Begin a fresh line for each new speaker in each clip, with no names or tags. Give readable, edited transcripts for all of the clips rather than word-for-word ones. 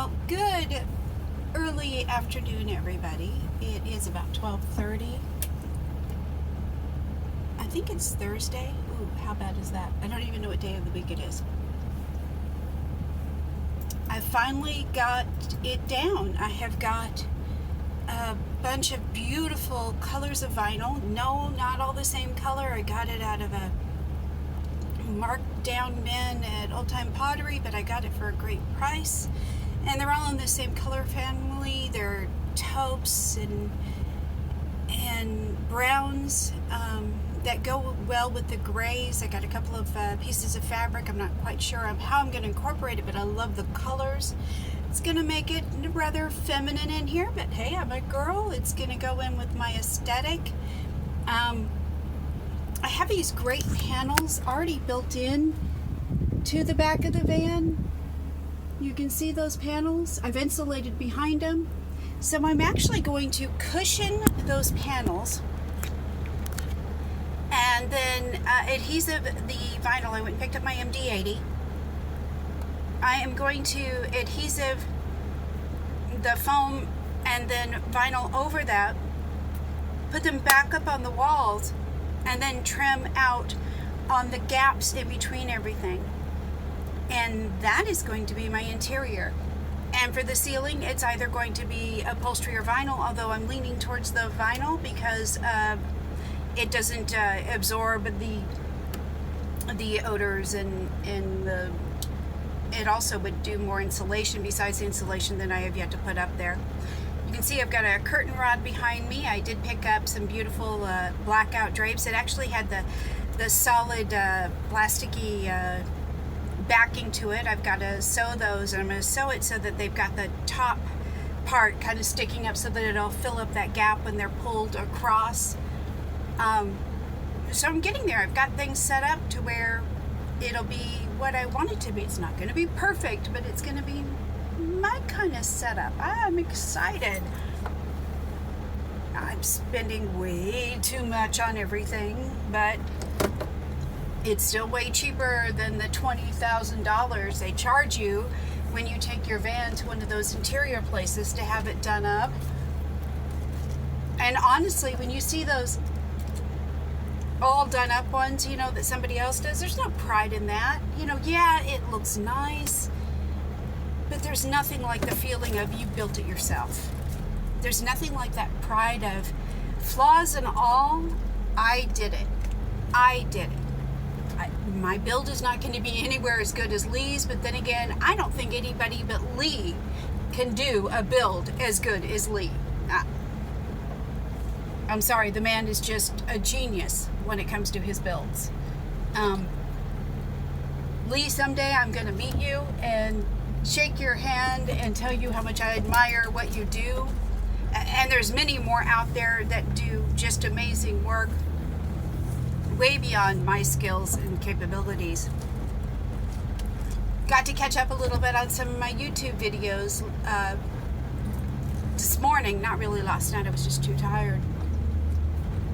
Well, good early afternoon, everybody. It is about 12:30. I think it's Thursday. Ooh, how bad is that? I don't even know what day of the week it is. I finally got it down. I have got a bunch of beautiful colors of vinyl. No, not all the same color. I got it out of a marked down bin at Old Time Pottery, but I got it for a great price. And they're all in the same color family. They're taupes and browns that go well with the grays. I got a couple of pieces of fabric. I'm not quite sure how I'm going to incorporate it, but I love the colors. It's going to make it rather feminine in here, but hey, I'm a girl. It's going to go in with my aesthetic. I have these great panels already built in to the back of the van. You can see those panels. I've insulated behind them. So I'm actually going to cushion those panels and then adhesive the vinyl. I went and picked up my MD80. I am going to adhesive the foam and then vinyl over that, put them back up on the walls, and then trim out on the gaps in between everything. And that is going to be my interior. And for the ceiling, it's either going to be upholstery or vinyl, although I'm leaning towards the vinyl because it doesn't absorb the odors and it also would do more insulation besides the insulation that I have yet to put up there. You can see I've got a curtain rod behind me. I did pick up some beautiful blackout drapes. It actually had the solid plasticky backing to it. I've got to sew those, and I'm going to sew it so that they've got the top part kind of sticking up so that it'll fill up that gap when they're pulled across. So I'm getting there. I've got things set up to where it'll be what I want it to be. It's not going to be perfect, but it's going to be my kind of setup. I'm excited. I'm spending way too much on everything, but it's still way cheaper than the $20,000 they charge you when you take your van to one of those interior places to have it done up. And honestly, when you see those all done up ones, you know, that somebody else does, there's no pride in that. You know, yeah, it looks nice, but there's nothing like the feeling of you built it yourself. There's nothing like that pride of flaws and all. I did it. My build is not going to be anywhere as good as Lee's, but then again, I don't think anybody but Lee can do a build as good as Lee. I'm sorry, the man is just a genius when it comes to his builds. Lee, someday I'm going to meet you and shake your hand and tell you how much I admire what you do. And there's many more out there that do just amazing work, way beyond my skills and capabilities. Got to catch up a little bit on some of my YouTube videos this morning. Not really last night. I was just too tired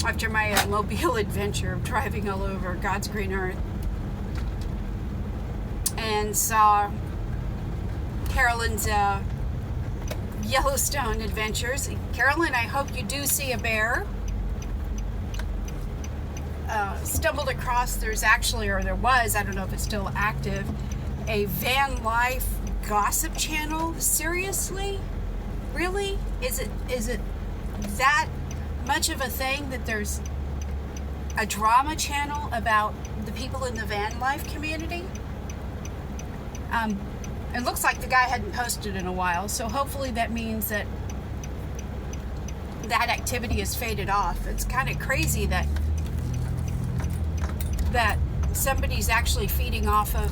after my Mobile adventure of driving all over God's green earth. And saw Carolyn's Yellowstone adventures. Carolyn, I hope you do see a bear. Stumbled across, there was, I don't know if it's still active, a van life gossip channel. Seriously? Really? Is it that much of a thing that there's a drama channel about the people in the van life community? It looks like the guy hadn't posted in a while, so hopefully that means that activity has faded off. It's kind of crazy that somebody's actually feeding off of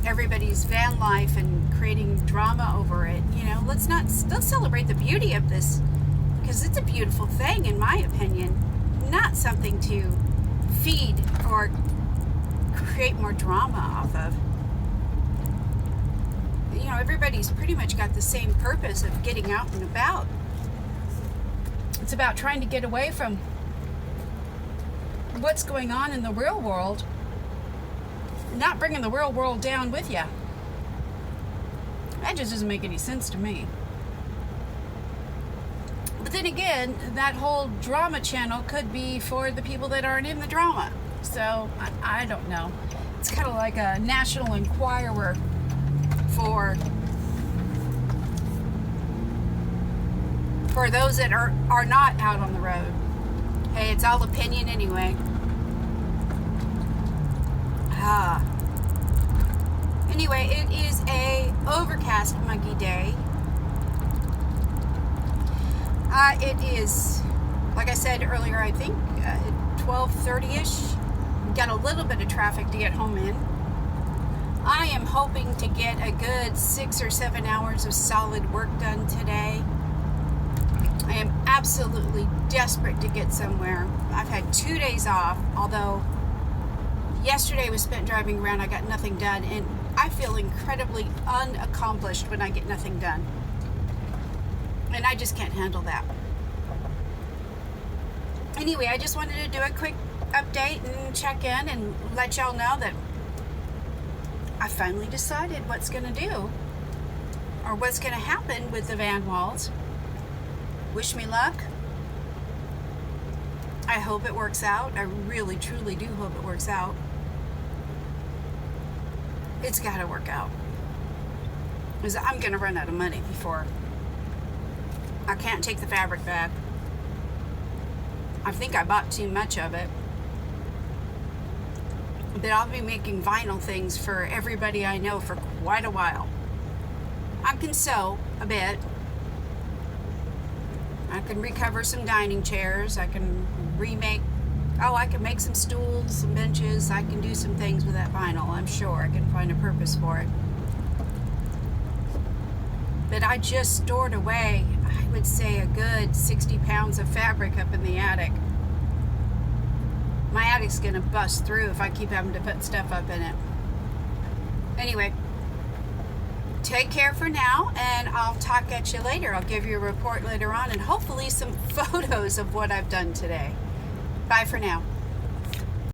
everybody's van life and creating drama over it. You know, let's celebrate the beauty of this, because it's a beautiful thing, in my opinion, not something to feed or create more drama off of. You know, everybody's pretty much got the same purpose of getting out and about. It's about trying to get away from what's going on in the real world, not bringing the real world down with you. That just doesn't make any sense to me. But then again, that whole drama channel could be for the people that aren't in the drama. So, I don't know. It's kind of like a National Enquirer for those that are not out on the road. Hey, it's all opinion anyway. Anyway, it is a overcast, muggy day. It is, like I said earlier, I think 12:30ish. Got a little bit of traffic to get home in. I am hoping to get a good 6 or 7 hours of solid work done today. I am absolutely desperate to get somewhere. I've had 2 days off, although yesterday was spent driving around. I got nothing done, and I feel incredibly unaccomplished when I get nothing done. And I just can't handle that. Anyway, I just wanted to do a quick update and check in and let y'all know that I finally decided what's going to do, or what's going to happen with the van walls. Wish me luck. I hope it works out. I really, truly do hope it works out. It's got to work out. Because I'm going to run out of money before. I can't take the fabric back. I think I bought too much of it. But I'll be making vinyl things for everybody I know for quite a while. I can sew a bit. I can recover some dining chairs. I can I can make some stools, some benches. I can do some things with that vinyl. I'm sure I can find a purpose for it. But I just stored away, I would say, a good 60 pounds of fabric up in the attic. My attic's going to bust through if I keep having to put stuff up in it. Anyway, take care for now, and I'll talk at you later. I'll give you a report later on, and hopefully some photos of what I've done today. Bye for now.